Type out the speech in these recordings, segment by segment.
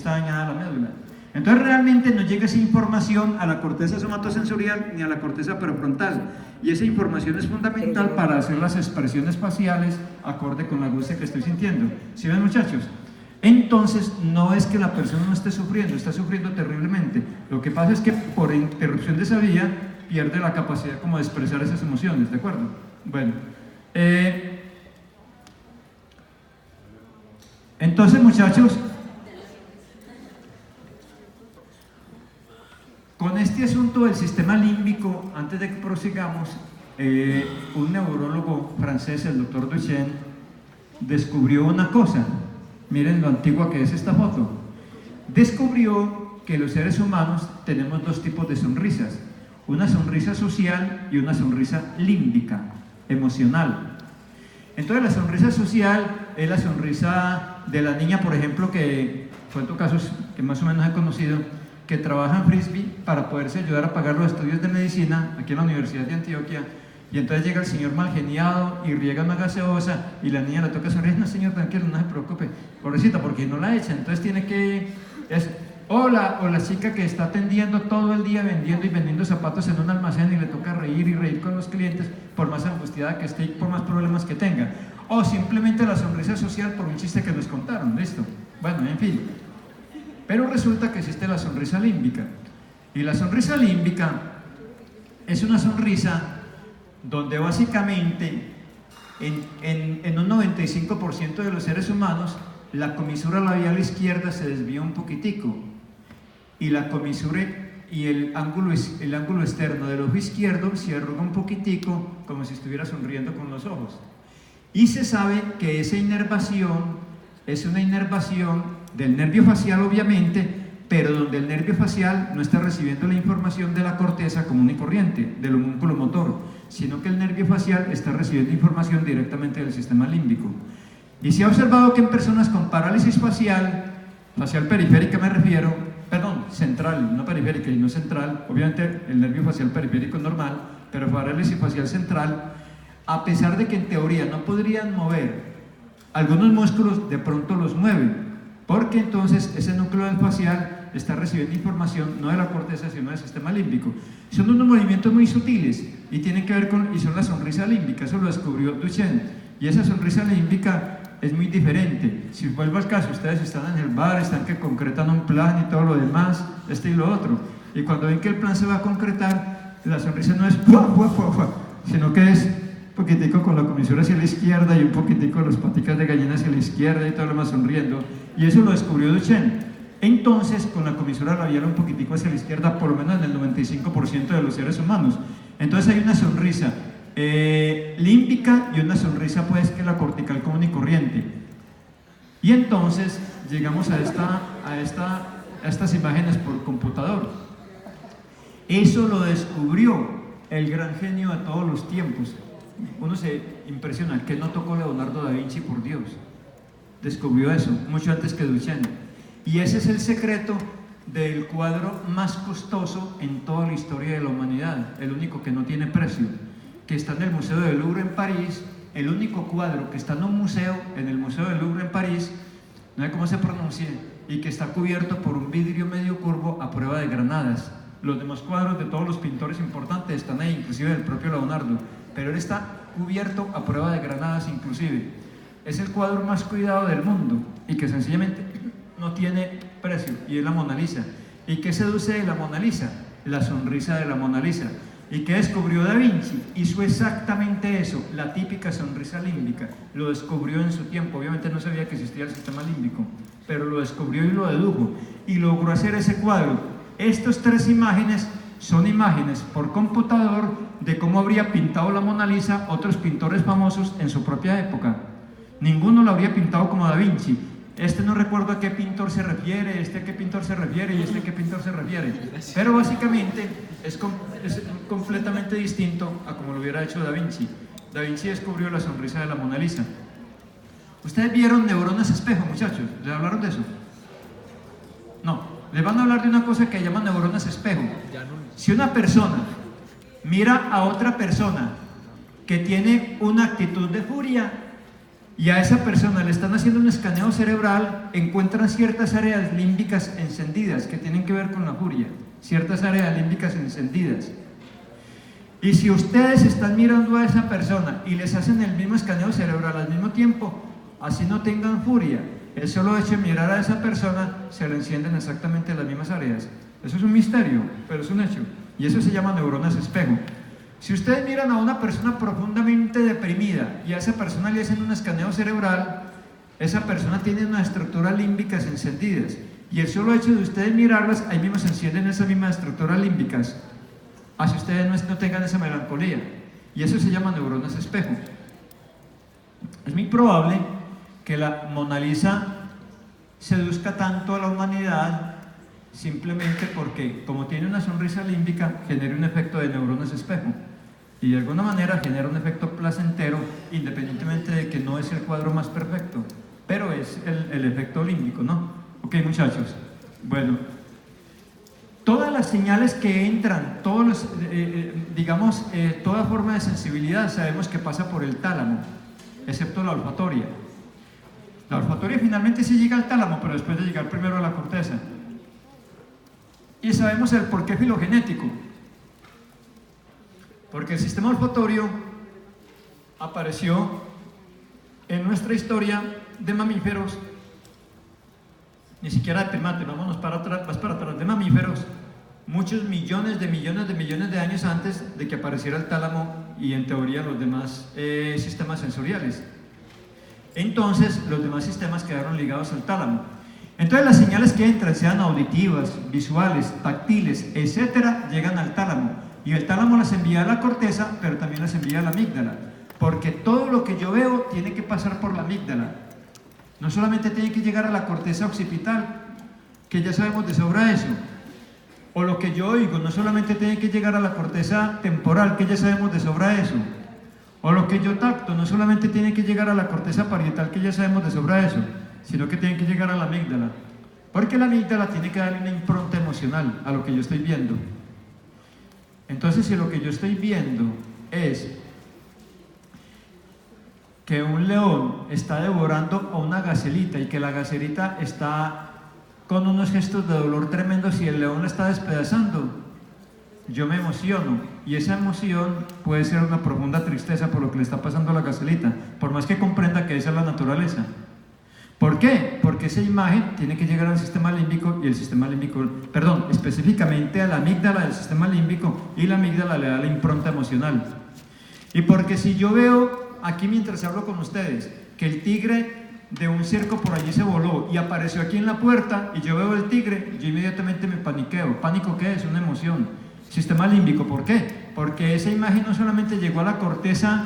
está dañada la médula. Entonces realmente no llega esa información a la corteza somatosensorial ni a la corteza prefrontal, y esa información es fundamental para hacer las expresiones faciales acorde con la angustia que estoy sintiendo. ¿Sí ven, muchachos? Entonces no es que la persona no esté sufriendo, está sufriendo terriblemente. Lo que pasa es que por interrupción de esa vía pierde la capacidad como de expresar esas emociones, ¿de acuerdo? Bueno, entonces, muchachos, con este asunto del sistema límbico, antes de que prosigamos, un neurólogo francés, el doctor Duchenne, descubrió una cosa. Miren lo antigua que es esta foto. Descubrió que los seres humanos tenemos dos tipos de sonrisas: una sonrisa social y una sonrisa límbica, emocional. Entonces la sonrisa social es la sonrisa de la niña, por ejemplo, que cuento casos que más o menos he conocido, que trabaja en Frisbee para poderse ayudar a pagar los estudios de medicina aquí en la Universidad de Antioquia, y entonces llega el señor mal geniado y riega una gaseosa y la niña le toca sonreír. No, señor, tranquilo, no se preocupe, pobrecita, porque no la echa. Entonces tiene que... o la chica que está atendiendo todo el día vendiendo y vendiendo zapatos en un almacén y le toca reír y reír con los clientes por más angustiada que esté y por más problemas que tenga. O simplemente la sonrisa social por un chiste que les contaron, listo. Bueno, en fin. Pero resulta que existe la sonrisa límbica. Y la sonrisa límbica es una sonrisa donde básicamente en un 95% de los seres humanos la comisura labial izquierda se desvía un poquitico y la comisura y el ángulo externo del ojo izquierdo se arruga un poquitico, como si estuviera sonriendo con los ojos. Y se sabe que esa inervación es una inervación del nervio facial, obviamente, pero donde el nervio facial no está recibiendo la información de la corteza común y corriente, del homúnculo motor, sino que el nervio facial está recibiendo información directamente del sistema límbico. Y se ha observado que en personas con parálisis facial periférica me refiero, perdón, central, no periférica y no central, obviamente el nervio facial periférico es normal, pero parálisis facial central, a pesar de que en teoría no podrían mover algunos músculos, de pronto los mueven, porque entonces ese núcleo del facial está recibiendo información no de la corteza sino del sistema límbico. Son unos movimientos muy sutiles y tienen que ver con, y son la sonrisa límbica, eso lo descubrió Duchenne, y esa sonrisa límbica es muy diferente. Si vuelvo al caso, ustedes están en el bar, están que concretan un plan y todo lo demás, y lo otro, y cuando ven que el plan se va a concretar, la sonrisa no es ¡fua, fua, fua, fua!, sino que es un poquitico con la comisura hacia la izquierda y un poquitico con las paticas de gallina hacia la izquierda y todo lo más sonriendo, y eso lo descubrió Duchenne. Entonces, con la comisura labial un poquitico hacia la izquierda, por lo menos en el 95% de los seres humanos. Entonces hay una sonrisa límbica y una sonrisa pues que es la cortical común y corriente. Y entonces llegamos a estas imágenes por computador. Eso lo descubrió el gran genio de todos los tiempos. Uno se impresiona, que no tocó Leonardo da Vinci, por Dios. Descubrió eso mucho antes que Duchenne. Y ese es el secreto del cuadro más costoso en toda la historia de la humanidad, el único que no tiene precio, que está en el Museo del Louvre en París, el único cuadro que está en un museo, en el Museo del Louvre en París, no sé cómo se pronuncia, y que está cubierto por un vidrio medio curvo a prueba de granadas. Los demás cuadros de todos los pintores importantes están ahí, inclusive del propio Leonardo, pero él está cubierto a prueba de granadas inclusive. Es el cuadro más cuidado del mundo y que sencillamente no tiene precio, y es la Mona Lisa. ¿Y qué seduce de la Mona Lisa? La sonrisa de la Mona Lisa. ¿Y qué descubrió Da Vinci? Hizo exactamente eso, la típica sonrisa límbica. Lo descubrió en su tiempo, obviamente no sabía que existía el sistema límbico, pero lo descubrió y lo dedujo, y logró hacer ese cuadro. Estas tres imágenes son imágenes por computador de cómo habría pintado la Mona Lisa otros pintores famosos en su propia época. Ninguno lo habría pintado como Da Vinci. Este no recuerdo a qué pintor se refiere, este a qué pintor se refiere y este a qué pintor se refiere. Pero básicamente es completamente distinto a como lo hubiera hecho Da Vinci. Da Vinci descubrió la sonrisa de la Mona Lisa. ¿Ustedes vieron neuronas espejo, muchachos? ¿Les hablaron de eso? No. Les van a hablar de una cosa que llaman neuronas espejo. Si una persona mira a otra persona que tiene una actitud de furia, y a esa persona le están haciendo un escaneo cerebral, encuentran ciertas áreas límbicas encendidas que tienen que ver con la furia, ciertas áreas límbicas encendidas. Y si ustedes están mirando a esa persona y les hacen el mismo escaneo cerebral al mismo tiempo, así no tengan furia, el solo hecho de mirar a esa persona se le encienden exactamente las mismas áreas. Eso es un misterio, pero es un hecho. Y eso se llama neuronas espejo. Si ustedes miran a una persona profundamente deprimida y a esa persona le hacen un escaneo cerebral, esa persona tiene unas estructuras límbicas encendidas. Y el solo hecho de ustedes mirarlas, ahí mismo se encienden esas mismas estructuras límbicas. Así ustedes no tengan esa melancolía. Y eso se llama neuronas espejo. Es muy probable que la Mona Lisa seduzca tanto a la humanidad simplemente porque, como tiene una sonrisa límbica, genera un efecto de neuronas espejo y de alguna manera genera un efecto placentero, independientemente de que no es el cuadro más perfecto, pero es el efecto límbico, ¿no? Ok, muchachos, bueno, todas las señales que entran, todos los, toda forma de sensibilidad sabemos que pasa por el tálamo, excepto la olfatoria. La olfatoria finalmente sí llega al tálamo, pero después de llegar primero a la corteza. Y sabemos el porqué filogenético, porque el sistema olfatorio apareció en nuestra historia de mamíferos, ni siquiera de primates, vámonos para atrás, más para atrás, de mamíferos, muchos millones de años antes de que apareciera el tálamo y en teoría los demás sistemas sensoriales. Entonces los demás sistemas quedaron ligados al tálamo. Entonces las señales que entran, sean auditivas, visuales, táctiles, etcétera, llegan al tálamo. Y el tálamo las envía a la corteza, pero también las envía a la amígdala. Porque todo lo que yo veo tiene que pasar por la amígdala. No solamente tiene que llegar a la corteza occipital, que ya sabemos de sobra eso. O lo que yo oigo, no solamente tiene que llegar a la corteza temporal, que ya sabemos de sobra eso. O lo que yo tacto, no solamente tiene que llegar a la corteza parietal, que ya sabemos de sobra eso, sino que tiene que llegar a la amígdala, porque la amígdala tiene que darle una impronta emocional a lo que yo estoy viendo. Entonces, si lo que yo estoy viendo es que un león está devorando a una gacelita y que la gacelita está con unos gestos de dolor tremendos y el león la está despedazando, yo me emociono, y esa emoción puede ser una profunda tristeza por lo que le está pasando a la gacelita, por más que comprenda que esa es la naturaleza. ¿Por qué? Porque esa imagen tiene que llegar al sistema límbico y el sistema límbico, perdón, específicamente a la amígdala del sistema límbico, y la amígdala le da la impronta emocional. Y porque si yo veo aquí mientras hablo con ustedes que el tigre de un circo por allí se voló y apareció aquí en la puerta y yo veo el tigre, yo inmediatamente me paniqueo. ¿Pánico qué es? Una emoción. Sistema límbico, ¿por qué? Porque esa imagen no solamente llegó a la corteza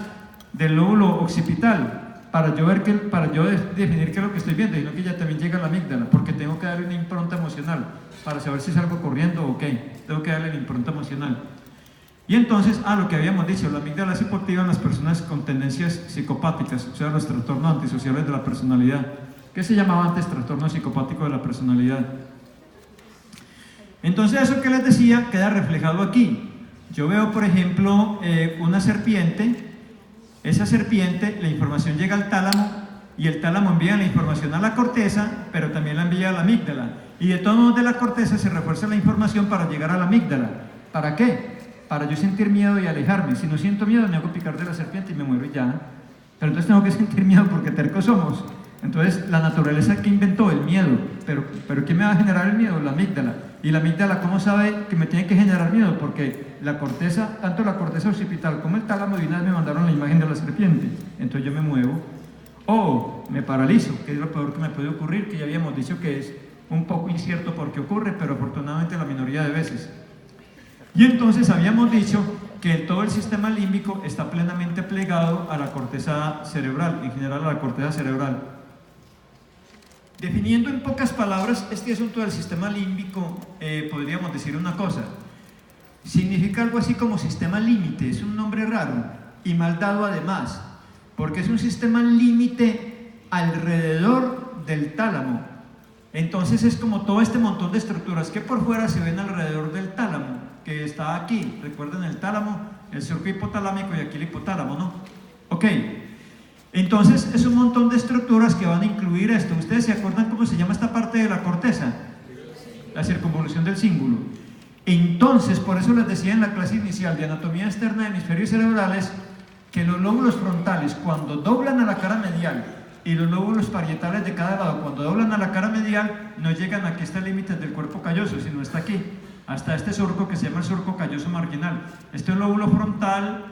del lóbulo occipital, para yo definir qué es lo que estoy viendo, sino que ya también llega a la amígdala, porque tengo que darle una impronta emocional para saber si salgo corriendo o qué. Tengo que darle la impronta emocional. Y entonces, lo que habíamos dicho, la amígdala es hipoactiva en las personas con tendencias psicopáticas, o sea, los trastornos antisociales de la personalidad. ¿Qué se llamaba antes trastorno psicopático de la personalidad? Entonces, eso que les decía queda reflejado aquí. Yo veo, por ejemplo, una serpiente. Esa serpiente, la información llega al tálamo y el tálamo envía la información a la corteza, pero también la envía a la amígdala. Y de todos modos de la corteza se refuerza la información para llegar a la amígdala. ¿Para qué? Para yo sentir miedo y alejarme. Si no siento miedo, me hago picar de la serpiente y me muero y ya. Pero entonces tengo que sentir miedo porque tercos somos. Entonces la naturaleza que inventó el miedo, pero ¿quién me va a generar el miedo? La amígdala. Y la amígdala, ¿cómo sabe que me tiene que generar miedo? Porque la corteza, tanto la corteza occipital como el tálamo de una vez me mandaron la imagen de la serpiente. Entonces yo me muevo o me paralizo, que es lo peor que me puede ocurrir, que ya habíamos dicho que es un poco incierto por qué ocurre, pero afortunadamente la minoría de veces. Y entonces habíamos dicho que todo el sistema límbico está plenamente plegado a la corteza cerebral, en general a la corteza cerebral. Definiendo en pocas palabras este asunto del sistema límbico, podríamos decir una cosa. Significa algo así como sistema límite, es un nombre raro y mal dado además, porque es un sistema límite alrededor del tálamo. Entonces es como todo este montón de estructuras que por fuera se ven alrededor del tálamo, que está aquí. Recuerden el tálamo, el surco hipotalámico y aquí el hipotálamo, ¿no? Ok. Entonces es un montón de estructuras que van a incluir esto. ¿Ustedes se acuerdan cómo se llama esta parte de la corteza? La circunvolución del cíngulo. Entonces, por eso les decía en la clase inicial de anatomía externa de hemisferios cerebrales que los lóbulos frontales cuando doblan a la cara medial y los lóbulos parietales de cada lado cuando doblan a la cara medial no llegan aquí hasta el límite del cuerpo calloso, sino hasta aquí, hasta este surco que se llama el surco calloso marginal. Este es el lóbulo frontal,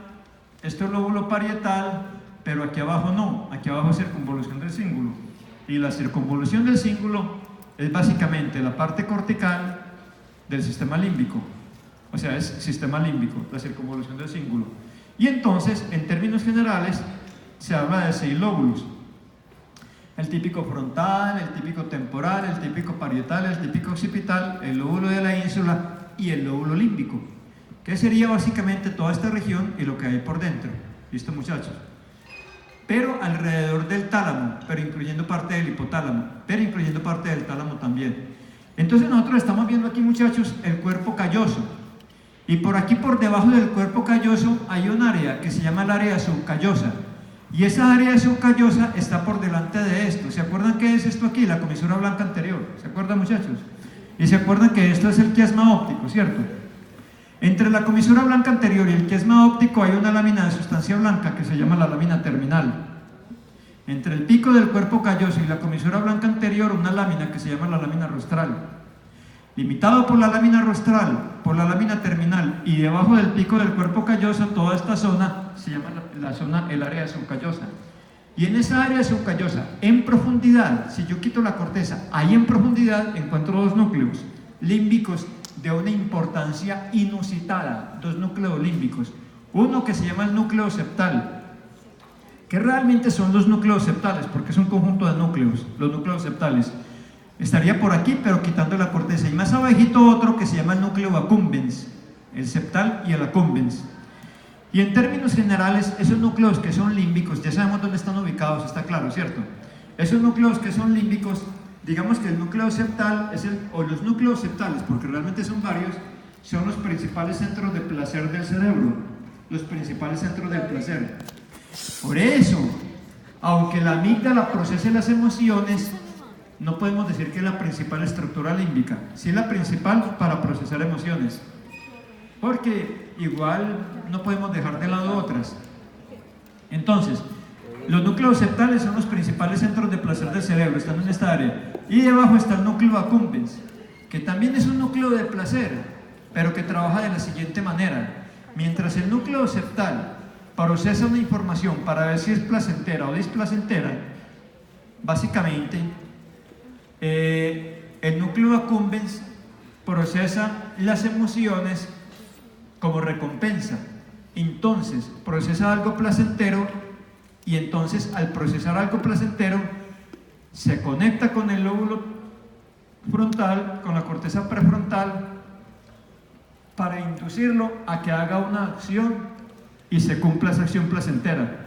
este es el lóbulo parietal, pero aquí abajo no, aquí abajo es circunvolución del cíngulo. Y la circunvolución del cíngulo es básicamente la parte cortical del sistema límbico, o sea, es sistema límbico, la circunvolución del cíngulo. Y entonces, en términos generales, se habla de 6 lóbulos: el típico frontal, el típico temporal, el típico parietal, el típico occipital, el lóbulo de la ínsula y el lóbulo límbico, que sería básicamente toda esta región y lo que hay por dentro. ¿Listo, muchachos? Pero alrededor del tálamo, pero incluyendo parte del hipotálamo, pero incluyendo parte del tálamo también. Entonces nosotros estamos viendo aquí, muchachos, el cuerpo calloso. Y por aquí, por debajo del cuerpo calloso, hay un área que se llama el área subcallosa. Y esa área subcallosa está por delante de esto. ¿Se acuerdan qué es esto aquí? La comisura blanca anterior. ¿Se acuerdan, muchachos? Y se acuerdan que esto es el quiasma óptico, ¿cierto? Entre la comisura blanca anterior y el quiasma óptico hay una lámina de sustancia blanca que se llama la lámina terminal. Entre el pico del cuerpo calloso y la comisura blanca anterior, una lámina que se llama la lámina rostral. Limitado por la lámina rostral, por la lámina terminal y debajo del pico del cuerpo calloso, toda esta zona se llama la zona, el área subcallosa. Y en esa área subcallosa, en profundidad, si yo quito la corteza, ahí en profundidad encuentro 2 núcleos límbicos de una importancia inusitada, 2 núcleos límbicos. Uno que se llama el núcleo septal, que realmente son los núcleos septales, porque es un conjunto de núcleos, los núcleos septales. Estaría por aquí, pero quitando la corteza. Y más abajito otro que se llama el núcleo accumbens, el septal y el accumbens. Y en términos generales, esos núcleos que son límbicos, ya sabemos dónde están ubicados, está claro, ¿cierto? Esos núcleos que son límbicos, digamos que el núcleo septal, o los núcleos septales, porque realmente son varios, son los principales centros de placer del cerebro, los principales centros del placer. Por eso, aunque la amígdala procese las emociones, no podemos decir que es la principal estructura límbica. Sí es la principal para procesar emociones, porque igual no podemos dejar de lado otras. Entonces, los núcleos septales son los principales centros de placer del cerebro, están en esta área. Y debajo está el núcleo accumbens, que también es un núcleo de placer, pero que trabaja de la siguiente manera. Mientras el núcleo septal procesa una información para ver si es placentera o displacentera, básicamente el núcleo accumbens procesa las emociones como recompensa. Entonces procesa algo placentero y entonces al procesar algo placentero se conecta con el lóbulo frontal, con la corteza prefrontal, para inducirlo a que haga una acción y se cumpla esa acción placentera.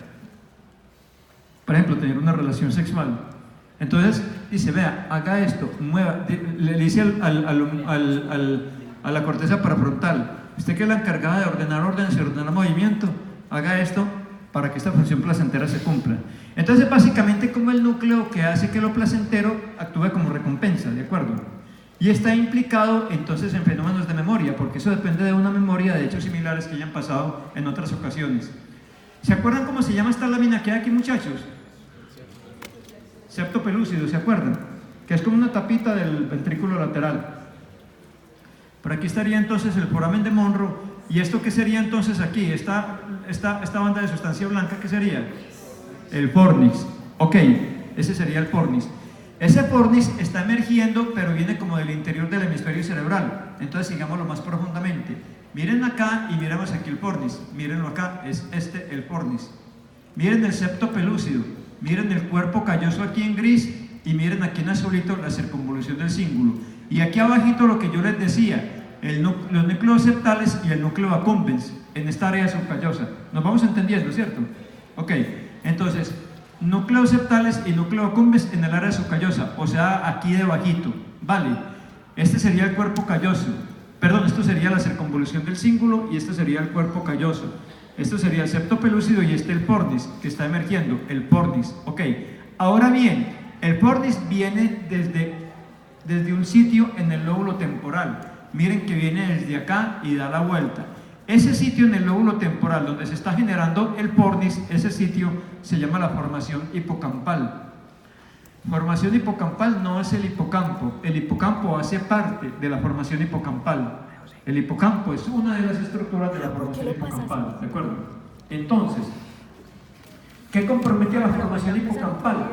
Por ejemplo, tener una relación sexual. Entonces dice, vea, haga esto, mueva, le dice a la corteza prefrontal, usted que es la encargada de ordenar órdenes y ordenar movimiento, haga esto para que esta función placentera se cumpla. Entonces básicamente como el núcleo que hace que lo placentero actúe como recompensa, ¿de acuerdo? Y está implicado entonces en fenómenos de memoria, porque eso depende de una memoria de hechos similares que hayan pasado en otras ocasiones. ¿Se acuerdan cómo se llama esta lámina que hay aquí, muchachos? Septo pelúcido, ¿se acuerdan? Que es como una tapita del ventrículo lateral. Por aquí estaría entonces el foramen de Monro. ¿Y esto qué sería entonces aquí? Esta banda de sustancia blanca, ¿qué sería? El fornix. Ok, ese sería el fornix. Ese fornix está emergiendo, pero viene como del interior del hemisferio cerebral. Entonces sigámoslo más profundamente. Miren acá y miremos aquí el fornix. Mírenlo acá, es este el fornix. Miren el septo pelúcido. Miren el cuerpo calloso aquí en gris y miren aquí en azulito la circunvolución del cíngulo. Y aquí abajito lo que yo les decía, los núcleos septales y el núcleo accumbens en esta área subcallosa. Nos vamos entendiendo, ¿cierto? Ok, entonces, núcleos septales y núcleo accumbens en el área subcallosa, o sea, aquí debajito, ¿vale? Este sería el cuerpo calloso, perdón, esto sería la circunvolución del cíngulo y este sería el cuerpo calloso. Esto sería el septo pelúcido y el pornis que está emergiendo, el pornis. Ok, ahora bien, el pornis viene desde un sitio en el lóbulo temporal. Miren que viene desde acá y da la vuelta. Ese sitio en el lóbulo temporal donde se está generando el pornis, ese sitio se llama la formación hipocampal. Formación hipocampal no es el hipocampo hace parte de la formación hipocampal. El hipocampo es una de las estructuras de la formación hipocampal, ¿de acuerdo? Entonces, ¿qué compromete a la formación hipocampal?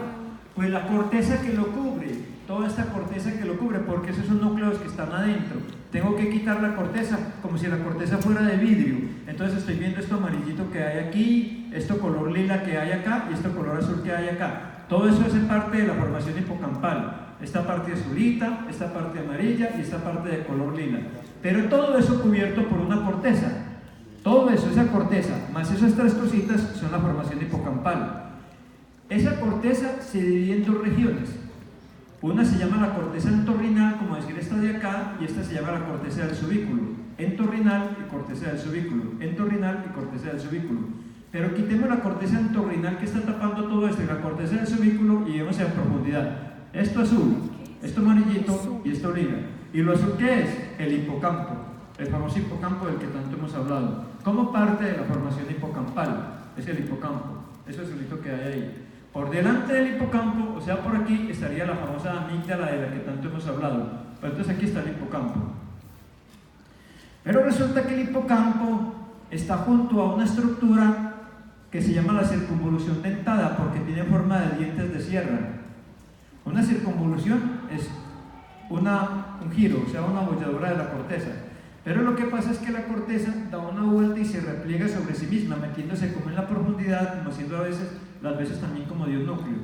Pues la corteza que lo cubre, toda esta corteza que lo cubre, porque esos son núcleos que están adentro. Tengo que quitar la corteza como si la corteza fuera de vidrio. Entonces estoy viendo esto amarillito que hay aquí, esto color lila que hay acá y esto color azul que hay acá. Todo eso es parte de la formación hipocampal. Esta parte azulita, esta parte amarilla y esta parte de color lila. Pero todo eso cubierto por una corteza. Todo eso, esa corteza, más esas tres cositas son la formación hipocampal. Esa corteza se divide en dos regiones. Una se llama la corteza entorrinal, como decir esta de acá, y esta se llama la corteza del subículo. Entorrinal y corteza del subículo. Entorrinal y corteza del subículo. Pero quitemos la corteza entorrinal que está tapando todo esto y la corteza del subículo y vemos en profundidad. Esto azul, esto amarillito y esto lila. ¿Y lo azul qué es? El hipocampo, el famoso hipocampo del que tanto hemos hablado. Como parte de la formación hipocampal, es el hipocampo, eso es el que hay ahí. Por delante del hipocampo, o sea por aquí, estaría la famosa amígdala de la que tanto hemos hablado. Pero entonces aquí está el hipocampo. Pero resulta que el hipocampo está junto a una estructura que se llama la circunvolución dentada porque tiene forma de dientes de sierra. Una circunvolución es un giro, o sea, una abolladura de la corteza. Pero lo que pasa es que la corteza da una vuelta y se repliega sobre sí misma, metiéndose como en la profundidad, como haciendo las veces también como de un núcleo.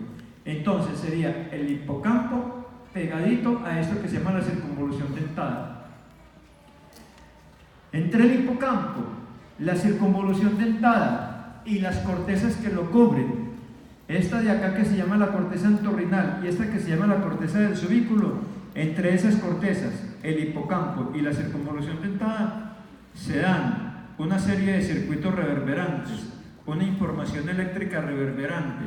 Entonces sería el hipocampo pegadito a esto que se llama la circunvolución dentada. Entre el hipocampo, la circunvolución dentada y las cortezas que lo cubren, esta de acá que se llama la corteza entorrinal y esta que se llama la corteza del subículo, entre esas cortezas, el hipocampo y la circunvolución dentada, se dan una serie de circuitos reverberantes, una información eléctrica reverberante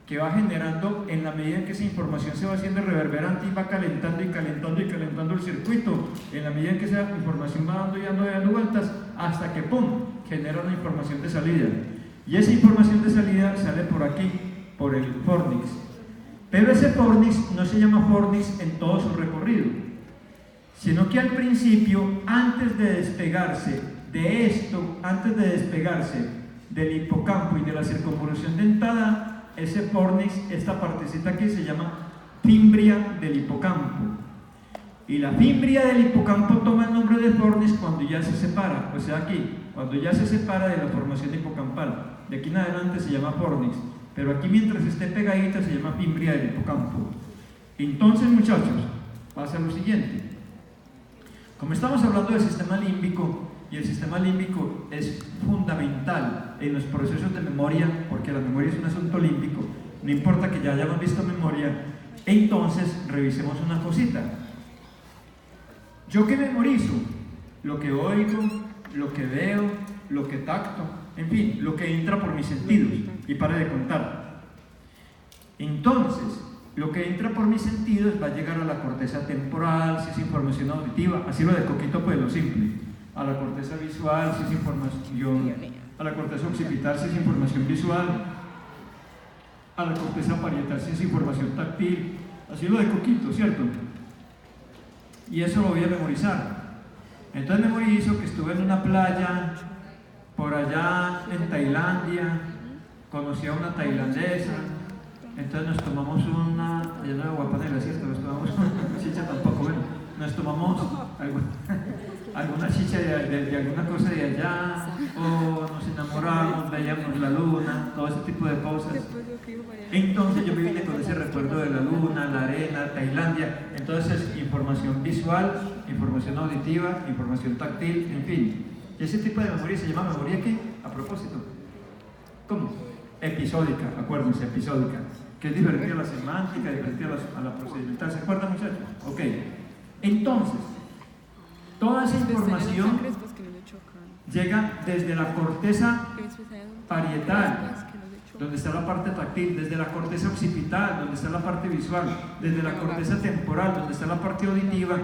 que va generando en la medida en que esa información se va haciendo reverberante y va calentando y calentando y calentando el circuito, en la medida en que esa información va dando vueltas hasta que ¡pum!, genera una información de salida. Y esa información de salida sale por aquí, por el fornix. Pero ese fornix no se llama fornix en todo su recorrido, sino que al principio, antes de despegarse de esto, antes de despegarse del hipocampo y de la circunvolución dentada, ese fornix, esta partecita aquí se llama fimbria del hipocampo. Y la fimbria del hipocampo toma el nombre de fornix cuando ya se separa, o sea aquí, cuando ya se separa de la formación hipocampal. De aquí en adelante se llama fornix, pero aquí mientras esté pegadita se llama fimbria del hipocampo. Entonces, muchachos, pasa lo siguiente. Como estamos hablando del sistema límbico, y el sistema límbico es fundamental en los procesos de memoria, porque la memoria es un asunto límbico, no importa que ya hayamos visto memoria, entonces revisemos una cosita. ¿Yo qué memorizo? Lo que oigo, lo que veo, lo que tacto, en fin, lo que entra por mis sentidos, y pare de contar. Entonces, lo que entra por mis sentidos va a llegar a la corteza temporal, si es información auditiva, así lo de Coquito pues lo simple, a la corteza visual, si es información, a la corteza occipital, si es información visual, a la corteza parietal, si es información táctil, así lo de Coquito, ¿cierto? Y eso lo voy a memorizar. Entonces memorizo que estuve en una playa por allá en Tailandia, conocí a una tailandesa, entonces nos tomamos una, allá no era Guapanela, ¿cierto? Nos tomamos una chicha tampoco, bueno, nos tomamos alguna chicha de alguna cosa de allá, o nos enamoramos, veíamos la luna, todo ese tipo de cosas. Entonces yo me vine con ese recuerdo de la luna, la arena, Tailandia. Entonces información visual, información auditiva, información táctil, en fin. Y ese tipo de memoria se llama memoria ¿qué? A propósito, ¿cómo? Episódica, acuérdense, episódica, que es diferente a la semántica, diferente a la procedimental. ¿Se acuerdan, muchachos? Ok. Entonces, toda esa información llega desde la corteza parietal, donde está la parte táctil, desde la corteza occipital, donde está la parte visual, desde la corteza temporal, donde está la parte auditiva.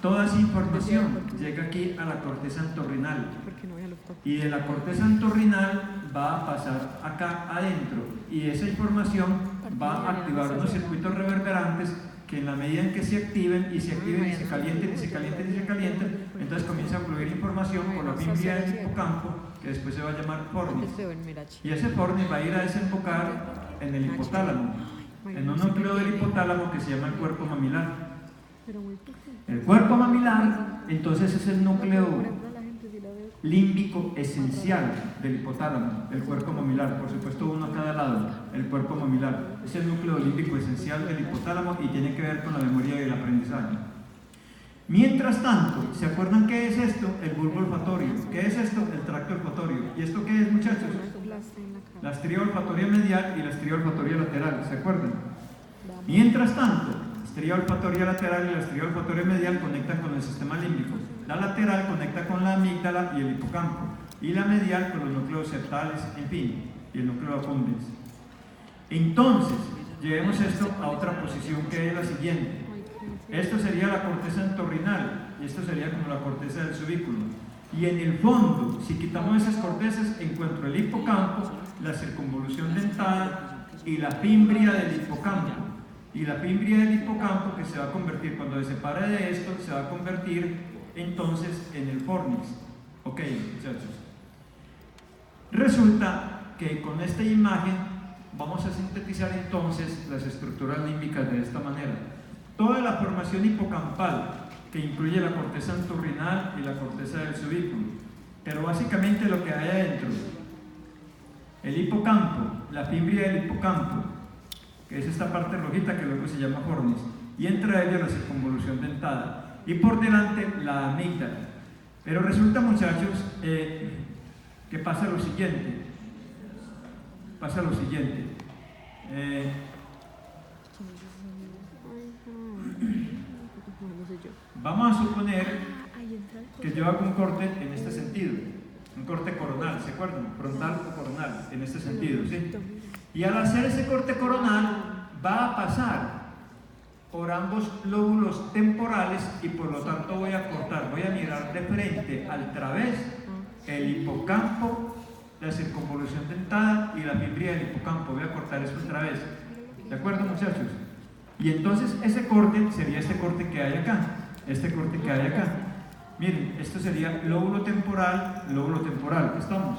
Toda esa información llega aquí a la corteza entorrinal, y de la corteza entorrinal va a pasar acá adentro, y esa información va a activar unos circuitos reverberantes que en la medida en que se activen y se activen y se calienten y se calienten y se calienten, entonces comienza a fluir información por la fimbria del hipocampo, que después se va a llamar fornis, y ese fornis va a ir a desembocar en el hipotálamo, en un núcleo del hipotálamo que se llama el cuerpo mamilar. El cuerpo mamilar entonces es el núcleo límbico esencial del hipotálamo, el cuerpo mamilar, por supuesto uno a cada lado. El cuerpo mamilar es el núcleo límbico esencial del hipotálamo y tiene que ver con la memoria y el aprendizaje. Mientras tanto, ¿se acuerdan qué es esto? El bulbo olfatorio. ¿Qué es esto? El tracto olfatorio. ¿Y esto qué es, muchachos? La estría olfatoria medial y la estría olfatoria lateral, ¿se acuerdan? Mientras tanto, la estría olfatoria lateral y la estría olfatoria medial conectan con el sistema límbico. La lateral conecta con la amígdala y el hipocampo, y la medial con los núcleos septales, en fin, y el núcleo accumbens. Entonces, llevemos esto a otra posición, que es la siguiente. Esto sería la corteza entorrinal, y esto sería como la corteza del subículo. Y en el fondo, si quitamos esas cortezas, encuentro el hipocampo, la circunvolución dentada y la fimbria del hipocampo. Y la fimbria del hipocampo, que se va a convertir, cuando se separe de esto, se va a convertir entonces en el fornis. Ok, muchachos. Resulta que con esta imagen vamos a sintetizar entonces las estructuras límbicas de esta manera. Toda la formación hipocampal, que incluye la corteza entorrinal y la corteza del subículo, pero básicamente lo que hay adentro: el hipocampo, la fimbria del hipocampo, que es esta parte rojita que luego se llama fornis, y entre ellas la circunvolución dentada, y por delante la amígdala. Pero resulta, muchachos, que pasa lo siguiente. Vamos a suponer que yo hago un corte en este sentido, un corte coronal, ¿se acuerdan? Frontal o coronal, en este sentido, ¿sí? Y al hacer ese corte coronal va a pasar por ambos lóbulos temporales, y por lo tanto voy a cortar, voy a mirar de frente al través el hipocampo, la circunvolución dentada y la fimbria del hipocampo. Voy a cortar eso otra vez, ¿de acuerdo, muchachos? Y entonces ese corte sería este corte que hay acá, este corte que hay acá. Miren, esto sería lóbulo temporal, ¿estamos?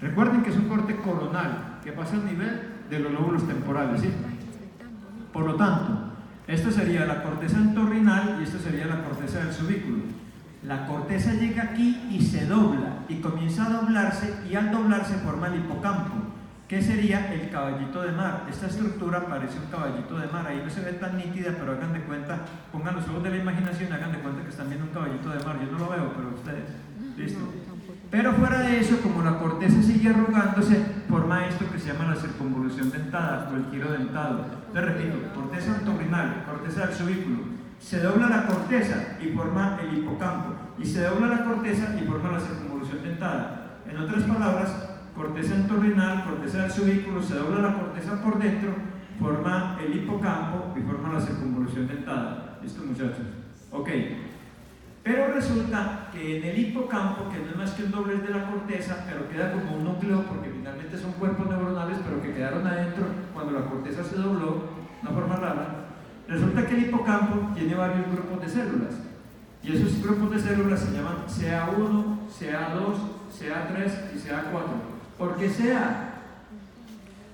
Recuerden que es un corte coronal que pasa al nivel de los lóbulos temporales, ¿sí? Por lo tanto, esto sería la corteza entorrinal y esto sería la corteza del subículo. La corteza llega aquí y se dobla, y comienza a doblarse, y al doblarse forma el hipocampo, que sería el caballito de mar. Esta estructura parece un caballito de mar, ahí no se ve tan nítida, pero hagan de cuenta, pongan los ojos de la imaginación y hagan de cuenta que están viendo un caballito de mar. Yo no lo veo, pero ustedes, ¿listo? Pero fuera de eso, como la corteza sigue arrugándose, forma esto que se llama la circunvolución dentada o el giro dentado. Les repito, corteza entorrinal, corteza del subículo. Se dobla la corteza y forma el hipocampo, y se dobla la corteza y forma la circunvolución dentada. En otras palabras, corteza entorrinal, corteza del subículo, se dobla la corteza por dentro, forma el hipocampo y forma la circunvolución dentada. ¿Listo, muchachos? Ok. Pero resulta que en el hipocampo, que no es más que un doblez de la corteza, pero queda como un núcleo, porque finalmente son cuerpos neuronales, pero que quedaron adentro cuando la corteza se dobló, una forma rara. Resulta que el hipocampo tiene varios grupos de células, y esos grupos de células se llaman CA1, CA2, CA3 y CA4. ¿Por qué CA?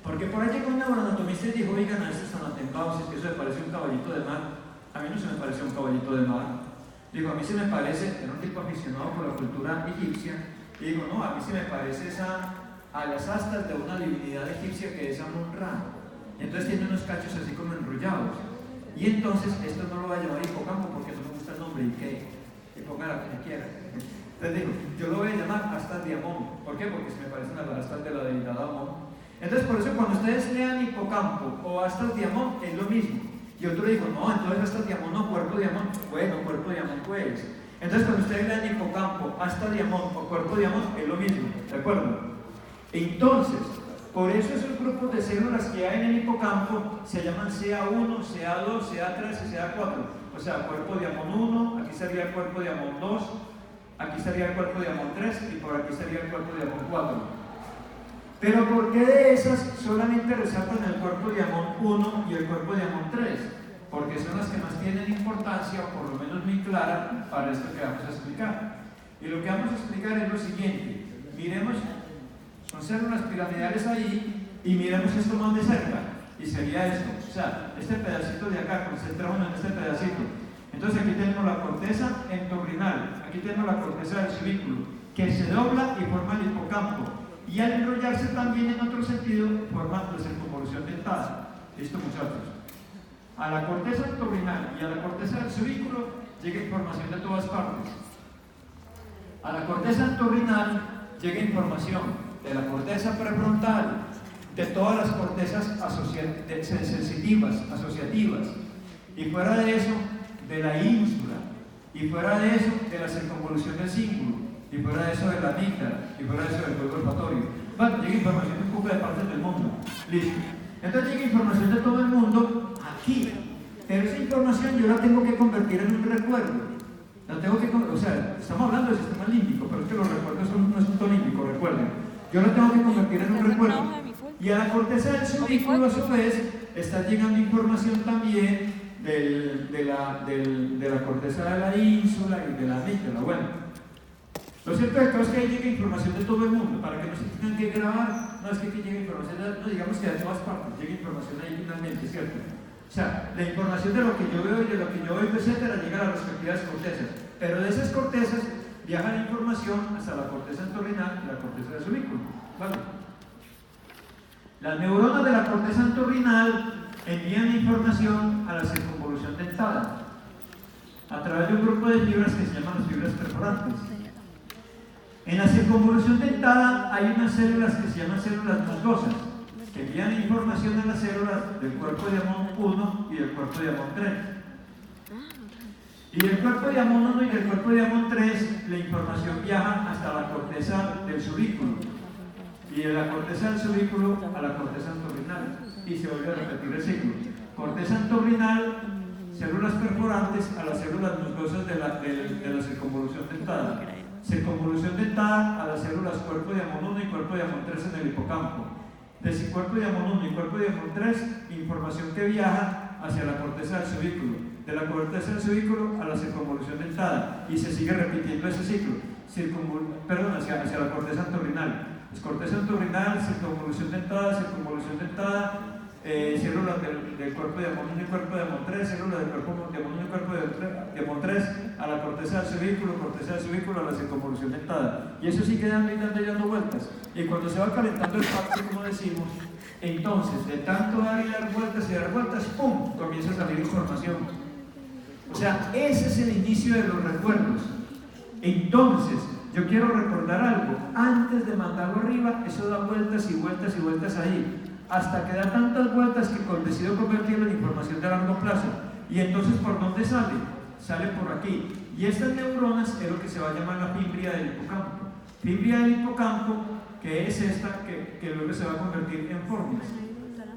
Porque por ahí llegó un neuroanatomista y dijo: oigan, a estos están atentados, es que eso me parece un caballito de mar. A mí no se me parece un caballito de mar. Digo, a mí se me parece, era un tipo aficionado por la cultura egipcia, y digo, no, a mí se me parece a las astas de una divinidad egipcia que es Amon-Ra. Entonces tiene unos cachos así como enrollados. Y entonces esto no lo va a llamar hipocampo porque no me gusta el nombre, y que ponga la que quiera. Entonces digo, yo lo voy a llamar astas de Amón. ¿Por qué? Porque se me parecen a las astas de la divinidad Amón. Entonces por eso cuando ustedes lean hipocampo o astas de Amón es lo mismo. Y otro dijo, no, entonces astas de Amón no, cuerpo de Amón. Bueno, cuerpo de Amón pues. Entonces, cuando ustedes leen hipocampo, hasta diamón o cuerpo diamón, es lo mismo, ¿de acuerdo? Entonces, por eso esos grupos de células que hay en el hipocampo se llaman CA1, CA2, CA3 y CA4. O sea, cuerpo diamón 1, aquí sería el cuerpo diamón 2, aquí sería el cuerpo diamón 3 y por aquí sería el cuerpo diamón 4. Pero ¿por qué de esas solamente resaltan el cuerpo diamón 1 y el cuerpo diamón 3? Porque son las que más tienen importancia, o por lo menos muy clara, para esto que vamos a explicar. Y lo que vamos a explicar es lo siguiente. Miremos, son células piramidales ahí, y miremos esto más de cerca. Y sería esto, o sea, este pedacito de acá, concentramos en este pedacito. Entonces aquí tenemos la corteza entorrinal, aquí tenemos la corteza del subículo, que se dobla y forma el hipocampo. Y al enrollarse también en otro sentido, forma la circunvolución dentada. ¿Listo, muchachos? A la corteza entorrinal y a la corteza del subículo llega información de todas partes. A la corteza entorrinal llega información de la corteza prefrontal, de todas las cortezas sensitivas, asociativas, y fuera de eso, de la ínsula, y fuera de eso, de la circunvolución del cíngulo, y fuera de eso, de la amígdala, y fuera de eso, del bulbo olfatorio. Bueno, llega información de un poco de partes del mundo. Listo. Entonces llega información de todo el mundo aquí, pero esa información yo la tengo que convertir en un recuerdo. O sea, estamos hablando del sistema límbico, pero es que los recuerdos son un asunto límbico, recuerden. Yo la tengo que convertir en un recuerdo. Y a la corteza del subículo, a su vez, está llegando información también de la corteza de la ínsula y de la amígdala. Bueno, lo cierto es que ahí llega información de todo el mundo, para que no se tengan que grabar. No es que aquí llegue información, no digamos que de todas partes, llega información ahí finalmente, ¿cierto? O sea, la información de lo que yo veo y de lo que yo oigo, etcétera, llega a las respectivas cortezas. Pero de esas cortezas viaja la información hasta la corteza entorrinal y la corteza del subículo. ¿Vale? Las neuronas de la corteza entorrinal envían información a la circunvolución dentada a través de un grupo de fibras que se llaman las fibras perforantes. En la circunvolución dentada hay unas células que se llaman células musgosas, que envían información a las células del cuerpo diamón 1 y del cuerpo diamón 3. Y del cuerpo diamón 1 y del cuerpo diamón 3, la información viaja hasta la corteza del subículo. Y de la corteza del subículo a la corteza entorrinal. Y se vuelve a repetir el ciclo. Corteza entorrinal, células perforantes a las células musgosas de la circunvolución dentada. Circunvolución dentada a las células cuerpo diamón 1 y cuerpo diamón 3 en el hipocampo. De cuerpo diamón 1 y cuerpo diamón 3, información que viaja hacia la corteza del subículo. De la corteza del subículo a la circunvolución dentada. Y se sigue repitiendo ese ciclo. Hacia la corteza entorrinal. Es corteza entorrinal, circunvolución dentada, células del cuerpo diamón 1 y cuerpo diamón 3, células del cuerpo diamón 1 y cuerpo diamón 3, a la corteza del subículo, a la circunvolución dentada. Y eso sigue dando y dando vueltas. Y cuando se va calentando el parche, como decimos, entonces, de tanto dar y dar vueltas, ¡pum!, comienza a salir información. O sea, ese es el inicio de los recuerdos. Entonces, yo quiero recordar algo, antes de mandarlo arriba, eso da vueltas y vueltas y vueltas ahí, hasta que da tantas vueltas que decido convertirlo en información de largo plazo. Y entonces, ¿por dónde sale? Sale por aquí. Y estas neuronas es lo que se va a llamar la fibria del hipocampo. Fibria del hipocampo, que es esta, que luego se va a convertir en fornis.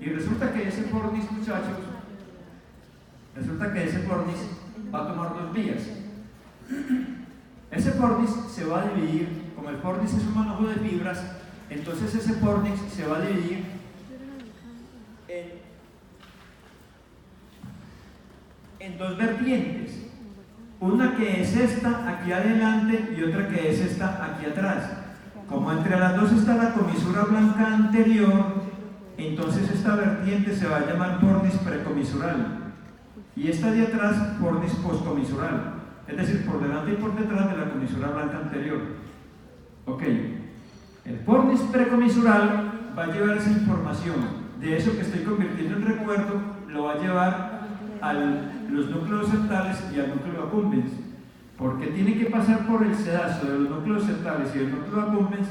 Y resulta que ese fornis, muchachos, va a tomar dos vías. Ese fornis se va a dividir, como el fornis es un manojo de fibras, entonces ese fornis se va a dividir en dos vertientes. Una que es esta aquí adelante y otra que es esta aquí atrás. Como entre las dos está la comisura blanca anterior, entonces esta vertiente se va a llamar fornis precomisural. Y esta de atrás, fornis postcomisural. Es decir, por delante y por detrás de la comisura blanca anterior. Ok. El fornis precomisural va a llevar esa información de eso que estoy convirtiendo en recuerdo, lo va a llevar a los núcleos centrales y al núcleo accumbens. Porque tiene que pasar por el sedazo de los núcleos centrales y el núcleo accumbens